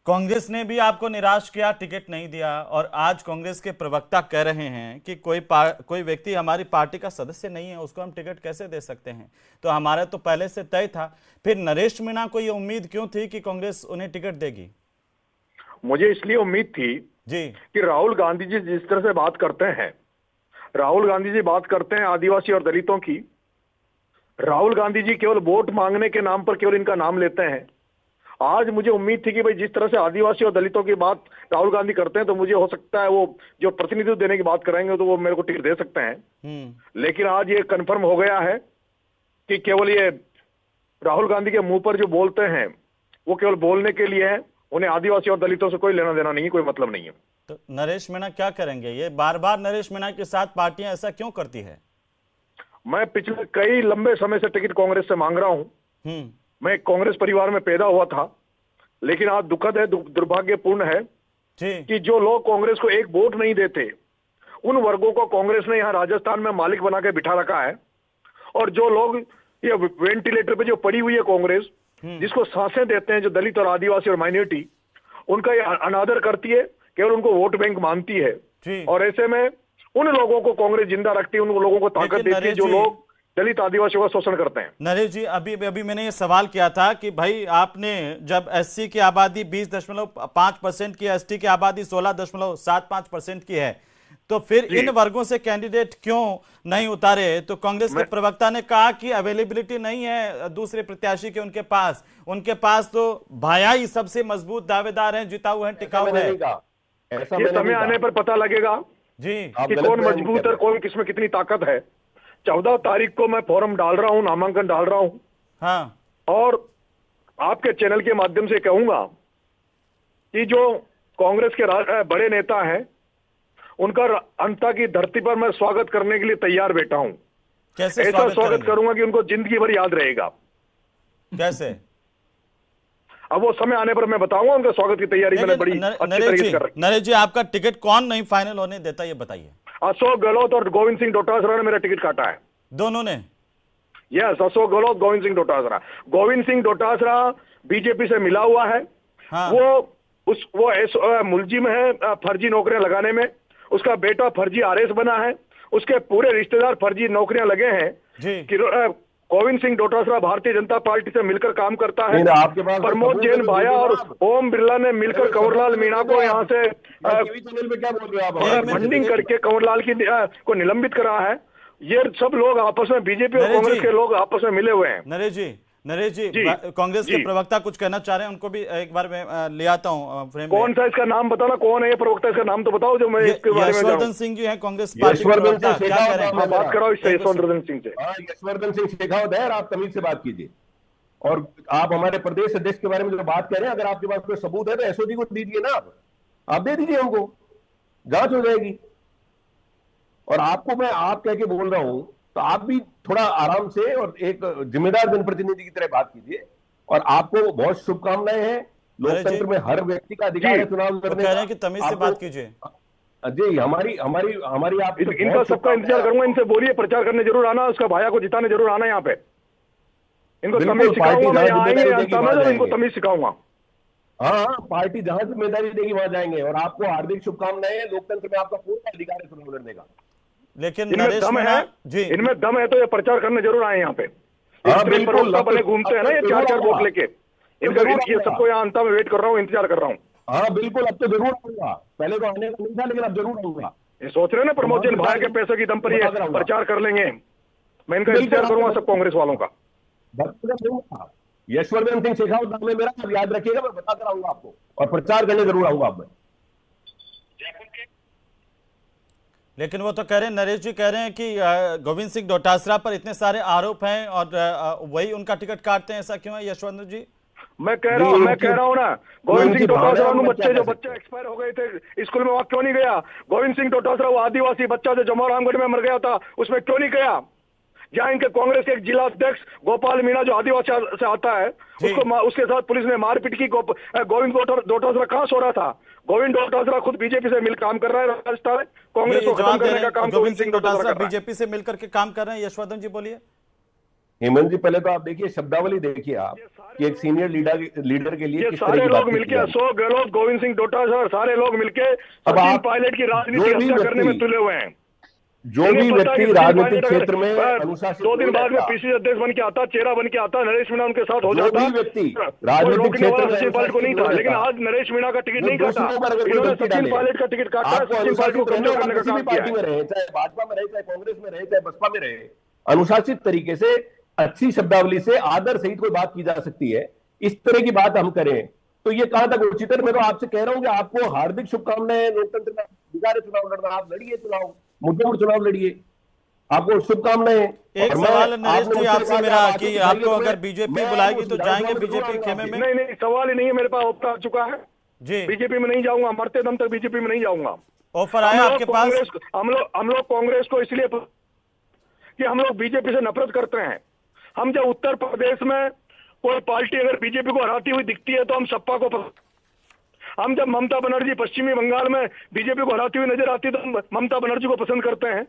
कांग्रेस ने भी आपको निराश किया, टिकट नहीं दिया, और आज कांग्रेस के प्रवक्ता कह रहे हैं कि कोई व्यक्ति हमारी पार्टी का सदस्य नहीं है, उसको हम टिकट कैसे दे सकते हैं। तो हमारा तो पहले से तय था। फिर नरेश मीणा को ये उम्मीद क्यों थी कि कांग्रेस उन्हें टिकट देगी? मुझे इसलिए उम्मीद थी जी कि राहुल गांधी जी जिस तरह से बात करते हैं, राहुल गांधी जी बात करते हैं आदिवासी और दलितों की। राहुल गांधी जी केवल वोट मांगने के नाम पर केवल इनका नाम लेते हैं। आज मुझे उम्मीद थी कि भाई जिस तरह से आदिवासी और दलितों की बात राहुल गांधी करते हैं, तो मुझे हो सकता है वो जो प्रतिनिधित्व देने की बात करेंगे तो वो मेरे को टिकट दे सकते हैं। लेकिन आज ये कंफर्म हो गया है कि केवल ये राहुल गांधी के मुंह पर जो बोलते हैं वो केवल बोलने के लिए है। उन्हें आदिवासी और दलितों से कोई लेना देना नहीं है, कोई मतलब नहीं है। तो नरेश मीणा क्या करेंगे? ये बार बार नरेश मीणा के साथ पार्टियां ऐसा क्यों करती है? मैं पिछले कई लंबे समय से टिकट कांग्रेस से मांग रहा हूं। मैं एक कांग्रेस परिवार में पैदा हुआ था, लेकिन आज दुखद है, दुर्भाग्यपूर्ण है कि जो लोग कांग्रेस को एक वोट नहीं देते, उन वर्गों को कांग्रेस ने यहाँ राजस्थान में मालिक बना के बिठा रखा है। और जो लोग ये वेंटिलेटर पे जो पड़ी हुई है कांग्रेस, जिसको सांसें देते हैं, जो दलित और आदिवासी और माइनॉरिटी, उनका ये अनादर करती है, केवल उनको वोट बैंक मानती है। और ऐसे में उन लोगों को कांग्रेस जिंदा रखती है, उन लोगों को ताकत देती है जो लोग दलित आदिवासियों का शोषण करते हैं। नरेश जी, अभी मैंने ये सवाल किया था कि भाई आपने जब एससी की आबादी 20.5% की, एसटी की आबादी 16.75% की है, तो फिर इन वर्गों से कैंडिडेट क्यों नहीं उतारे? तो कांग्रेस के प्रवक्ता ने कहा कि अवेलेबिलिटी नहीं है दूसरे प्रत्याशी के उनके पास तो भाया ही सबसे मजबूत दावेदार हैं, जीता हुआ है, टिकाऊ है। ये समय आने पर पता लगेगा जी कि कौन मजबूत है, कौन किसमें कितनी ताकत है। 14 तारीख को मैं फॉर्म डाल रहा हूं, नामांकन डाल रहा हूं। हाँ। और आपके चैनल के माध्यम से कहूंगा कि जो कांग्रेस के बड़े नेता हैं, उनका अंता की धरती पर मैं स्वागत करने के लिए तैयार बैठा हूं। कैसे ऐसा स्वागत करूंगा कि उनको जिंदगी भर याद रहेगा। कैसे? अब वो समय आने पर मैं बताऊंगा। उनका स्वागत की तैयारी मैंने बड़ी अच्छी तरीके से कर रखी है। नरेश जी, आपका टिकट कौन नहीं फाइनल होने देता, ये बताइए। अशोक गहलोत और गोविंद सिंह डोटासरा ने मेरा टिकट काटा है। दोनों ने? यस, अशोक गहलोत, गोविंद सिंह डोटासरा। गोविंद सिंह डोटासरा बीजेपी से मिला हुआ है। हाँ। वो मुलजिम है फर्जी नौकरियां लगाने में। उसका बेटा फर्जी आरएस बना है। उसके पूरे रिश्तेदार फर्जी नौकरियां लगे हैं। गोविंद सिंह डोटासरा भारतीय जनता पार्टी से मिलकर काम करता है। प्रमोद जैन भाया और ओम बिरला ने मिलकर कंवरलाल मीणा को यहाँ से फंडिंग करके कंवरलाल को निलंबित करा है। ये सब लोग आपस में, बीजेपी और कांग्रेस के लोग आपस में मिले हुए हैं। नरेश जी, कांग्रेस के प्रवक्ता कुछ कहना चाह रहे हैं, उनको भी एक बार मैं ले आता हूं फ्रेम में। कौन सा इसका नाम बताना, कौन है ये प्रवक्ता, इसका नाम तो बताओ जो मैं इसके बारे में। यशवर्धन सिंह जी हैं कांग्रेस पार्टी के प्रवक्ता, क्या कह रहे हैं? बात कराओ इससे, यशवर्धन सिंह से। यशवर्धन सिंह शेखावत है, आप तमीज से बात कीजिए। और आप हमारे प्रदेश अध्यक्ष के बारे में जो बात कर रहे हैं, अगर आपके पास कोई सबूत है तो एसओजी को दीजिए ना। आप दे दीजिए, हमको जांच हो जाएगी। और आपको मैं आप कह के बोल रहा हूं, तो आप भी थोड़ा आराम से और एक जिम्मेदार जनप्रतिनिधि की तरह बात कीजिए। और आपको बहुत शुभकामनाएं हैं। लोकतंत्र में हर व्यक्ति का अधिकार है चुनाव लड़ने का। कि तमीज से बात कीजिए जी। हमारी आप इनका सबका इंतजार करूंगा। इनसे बोलिए प्रचार करने जरूर आना, उसका भाया को जिताने जरूर आना यहाँ पे। इनको तमीज सिखाऊंगा मैं, यहाँ आएंगे इनको तमीज सिखाऊंगा। हाँ, पार्टी जहां जिम्मेदारी देगी वहां जाएंगे। और आपको हार्दिक शुभकामनाएं। लोकतंत्र में आपका पूरा अधिकार है चुनाव लड़ने का। लेकिन इनमें दम है जी, इनमें दम है तो ये प्रचार करने जरूर आए यहाँ पे। बने घूमते हैं ना ये 4-4 वोट लेके। ये सबको यहाँ अंत में वेट कर रहा हूँ, इंतजार कर रहा हूँ। हाँ बिल्कुल, अब तो जरूर आऊंगा। पहले तो आने का नहीं था, लेकिन अब जरूर आऊंगा। ये सोच रहे हैं ना प्रमोद जैन भाई के पैसे की दम पर ये प्रचार कर लेंगे। मैं इनका इंतजार करूंगा सब कांग्रेस वालों का। यशवर्धन सिंह शेखावत नाम है मेरा, याद रखिएगा। मैं बता कर आऊंगा आपको, और प्रचार करने जरूर आऊंगा आप। लेकिन वो तो कह रहे हैं, नरेश जी कह रहे हैं कि गोविंद सिंह डोटासरा पर इतने सारे आरोप हैं और वही उनका टिकट काटते हैं, ऐसा क्यों है यशवंत जी? मैं कह रहा हूँ ना, गोविंद सिंह डोटासरा जो बच्चे एक्सपायर हो गए थे स्कूल में, वहां क्यों नहीं गया? गोविंद सिंह डोटासरा वो आदिवासी बच्चा जो जमोरामगढ़ में मर गया था, उसमें क्यों नहीं गया? जहाँ इनके कांग्रेस के एक जिला अध्यक्ष गोपाल मीणा जो आदिवासी से आता है, उसके साथ पुलिस ने मारपीट की। गोविंद डोटासरा कहाँ सो रहा था? गोविंद डोटासरा खुद बीजेपी से मिल काम कर रहा है राजस्थान में। कांग्रेस को खत्म करने का काम गोविंद सिंह डोटासरा बीजेपी से मिलकर के काम कर रहे हैं। यशवर्धन जी बोलिए। हेमंत जी, पहले तो आप देखिए, शब्दावली देखिए आप कि एक सीनियर लीडर के लिए ये किस तरह सारे की लोग बात मिलके, अशोक गहलोत, गोविंद सिंह डोटासरा, सारे लोग मिलके अब सचिन आप पायलट की राजनीति हत्या करने में तुले हुए हैं। जो भी व्यक्ति राजनीतिक क्षेत्र में अनुशासित 2 दिन नहीं बाद में रहता, पीसीसी अध्यक्ष बन के आता, चेहरा बन के आता, नरेश मीणा उनके साथ हो जो जाता, भी व्यक्ति कोई राजनीतिक रोकने वाला क्षेत्र में सचिन पायलट को नहीं था। अनुशासित लेकिन रहता, आज नरेश मीणा का टिकट जो नहीं काटा, दूसरों पर अगर कोई इन्होंने धमकी सचिन डाले, पायलट का टिकट काटा, आपको सचिन पायलट को अनुशासित रहना कमजोर होगा। करने का किसी भी काम किया पार्टी है। में रहे, चाहे भाजपा में रहे, चाहे कांग्रेस में रहे, चाहे बसपा में रहे, अनुशासित तरीके से अच्छी शब्दावली से आदर सहित कोई बात की जा सकती है। इस तरह की बात हम करें तो ये कहां तक उचित है? मैं तो आपसे कह रहा हूं कि आपको हार्दिक शुभकामनाएं, लोकतंत्र में अधिकार है चुनाव लड़ना, आप लड़िए चुनाव, मुद्दों पर चुनाव लड़िए, आपको शुभकामनाएं। एक सवाल नरेश जी आपसे मेरा कि आपको अगर बीजेपी बुलाएगी तो जाएंगे बीजेपी खेमे में? नहीं, सवाल ही नहीं है, मेरे पास ऑफर आ चुका है जी, बीजेपी में नहीं जाऊंगा, मरते दम तक बीजेपी में नहीं जाऊंगा। ऑफर आया आपके पास? हम लोग कांग्रेस को इसलिए कि हम लोग बीजेपी से नफरत करते हैं। हम जब उत्तर प्रदेश में कोई पार्टी अगर बीजेपी को हराती हुई दिखती है तो हम सपा को हम जब ममता बनर्जी पश्चिमी बंगाल में बीजेपी को हराती हुई नजर आती है तो हम ममता बनर्जी को पसंद करते हैं।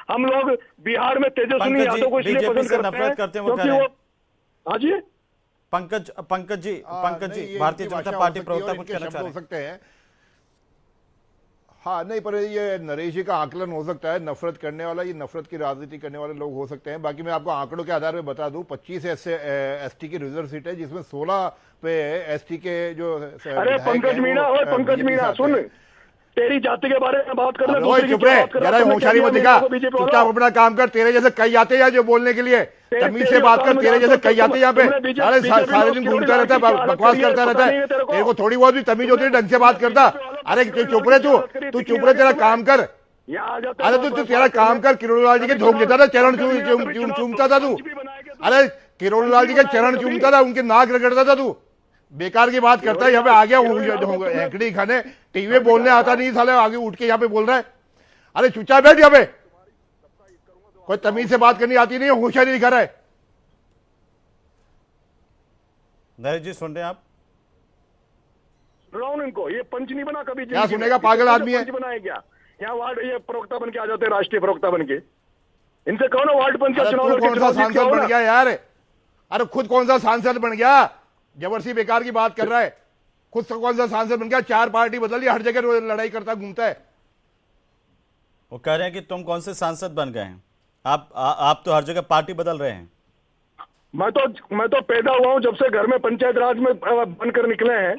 हम लोग बिहार में तेजस्वी यादव को इसलिए पसंद करते हैं क्योंकि वो, हाँ जी पंकज जी भारतीय जनता पार्टी प्रवक्ता कुछ कहना चाह सकते हैं? हाँ, नहीं, पर ये नरेश जी का आकलन हो सकता है, नफरत करने वाला, ये नफरत की राजनीति करने वाले लोग हो सकते हैं। बाकी मैं आपको आंकड़ों के आधार पर बता दूं, 25 एसटी की रिजर्व सीट है, जिसमें 16 पे एसटी के जो, अरे पंकज मीणा सुन, तेरी जाति के बारे में बात कर रहे, जरा होशियारी मत दिखा, चुपचाप अपना काम कर। तेरे जैसे कई आते हैं जो बोलने के लिए, तमीज से बात कर। तेरे जैसे कई आते हैं यहाँ पे, अरे सारे दिन घूमता रहता है, बकवास करता रहता है, तेरे को थोड़ी बहुत भी तमीज होती है, ढंग से बात करता। अरे चुप रहे, तू चुप रहे, तेरा काम कर। अरे तू तेरा काम कर। किरोड़ी लाल जी के झोंक देता था, चरण चूमता था तू। अरे किरोड़ी लाल जी के चरण चूमता था, उनके नाक रगड़ता था तू। बेकार की बात करता है, यहाँ पे आ गया हैंकड़ी खाने, टीवी बोलने आता नहीं साले, आगे उठ के यहाँ पे बोल रहा है। अरे चुपचाप बैठ, यहाँ पे कोई तमीज से बात करनी आती नहीं है, होशियारी दिखा रहा है। नरेश जी सुन रहे हैं आप? इनको ये पंच नहीं बना कभी, क्या सुनेगा, पागल आदमी है। पंच बनाए क्या यहाँ? वार्ड ये प्रवक्ता बन के आ जाते हैं, राष्ट्रीय प्रवक्ता बन के। इनसे कहो ना वार्ड पंच का चुनाव कौन सा सांसद बन गया यार? अरे खुद कौन सा सांसद बन गया? जबरदस्ती बेकार की बात कर रहा है। खुद से कौन सा सांसद बन गया? 4 पार्टी बदल लिया, हर जगह लड़ाई करता घूमता है। वो कह रहे हैं कि तुम कौन से सांसद बन गए हैं? आप तो हर जगह पार्टी बदल रहे हैं। मैं तो पैदा हुआ हूं जब से घर में पंचायत राज में बनकर निकले हैं।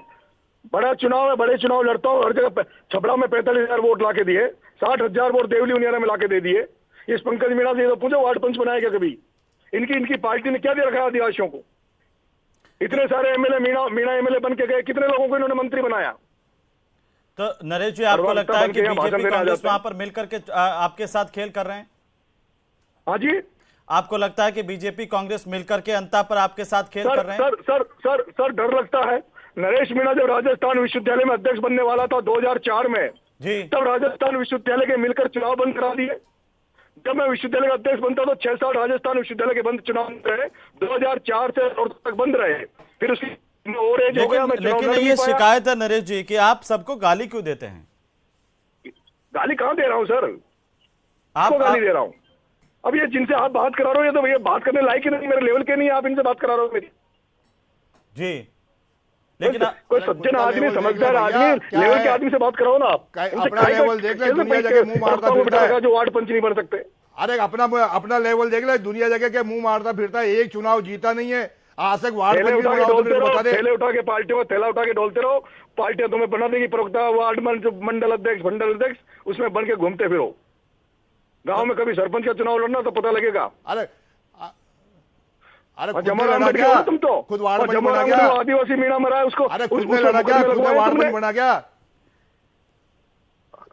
बड़ा चुनाव है, बड़े चुनाव लड़ता हूँ हर जगह। छपरा में 45,000 वोट लाके दिए, 60,000 वोट देवली उनियारा में लाके दे दिए। इस पंकज मीणा से तो पूछो वार्ड पंच बनाया क्या कभी? इनकी पार्टी ने क्या दे रखा आदिवासियों को? इतने सारे एमएलए मीणा एमएलए बन के गए, कितने लोगों को इन्होंने मंत्री बनाया? तो नरेश जी आपको लगता है कि बीजेपी कांग्रेस वहां पर मिलकर के आपके साथ खेल कर रहे हैं? हाँ जी, आपको लगता है कि बीजेपी कांग्रेस मिलकर के अंता पर आपके साथ खेल कर रहे हैं? सर डर लगता है। नरेश मीणा जब राजस्थान विश्वविद्यालय में अध्यक्ष बनने वाला था 2004 में जी, तब राजस्थान विश्वविद्यालय के मिलकर चुनाव बंद करा दिए। जब मैं विश्वविद्यालय का अध्यक्ष बनता तो 6 साल राजस्थान विश्वविद्यालय के बंद चुनाव रहे, 2004 से और तक बंद रहे। फिर उसकी लेकिन ये शिकायत है नरेश जी कि आप सबको गाली क्यों देते हैं? गाली कहां दे रहा हूं सर? आपको गाली दे रहा हूं? अब ये जिनसे आप बात करा रहे हो, ये तो ये बात करने लायक ही नहीं, मेरे लेवल के नहीं, आप इनसे बात करा रहे हो मेरी जी। लेकिन कोई सज्जन आदमी, समझदार आदमी, लेवल के आदमी से बात कराओ ना आप। अपना लेवल देख ले, दुनिया जगह मुंह मारता फिरता है जो वार्ड पंच नहीं बन सकते। अरे अपना लेवल देख ले, दुनिया जगह के मुंह मारता फिरता है, एक चुनाव जीता नहीं है आज तक। वार्ड पंच थैले उठा के पार्टी में थैला उठा के डोलते रहो, पार्टियां तुम्हें बना देगी प्रवक्ता, वार्ड मंडल अध्यक्ष, उसमें बन के घूमते फिरो। गांव में कभी सरपंच का चुनाव लड़ना तो पता लगेगा। अरे जमाराम लड़ गया तुम तो, खुद वार्ड पंच बना गया, आदिवासी मीणा मरा है उसको। अरे खुद में लड़ा गया, खुद में वार्ड पंच बना गया।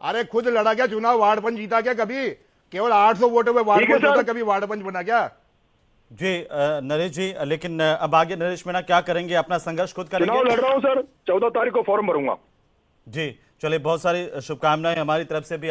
अरे खुद लड़ा गया चुनाव, वार्ड पंच जीता क्या कभी? केवल 800 वोटों में वार्ड पंच होता, कभी वार्ड पंच बना क्या? जी नरेश जी, लेकिन अब आगे नरेश मीणा क्या करेंगे? अपना संघर्ष खुद करेंगे? चुनाव लड़ रहा हूं सर, 14 तारीख को फॉर्म भरूंगा। जी चलिए, बहुत सारी शुभकामनाएं हमारी तरफ से भी।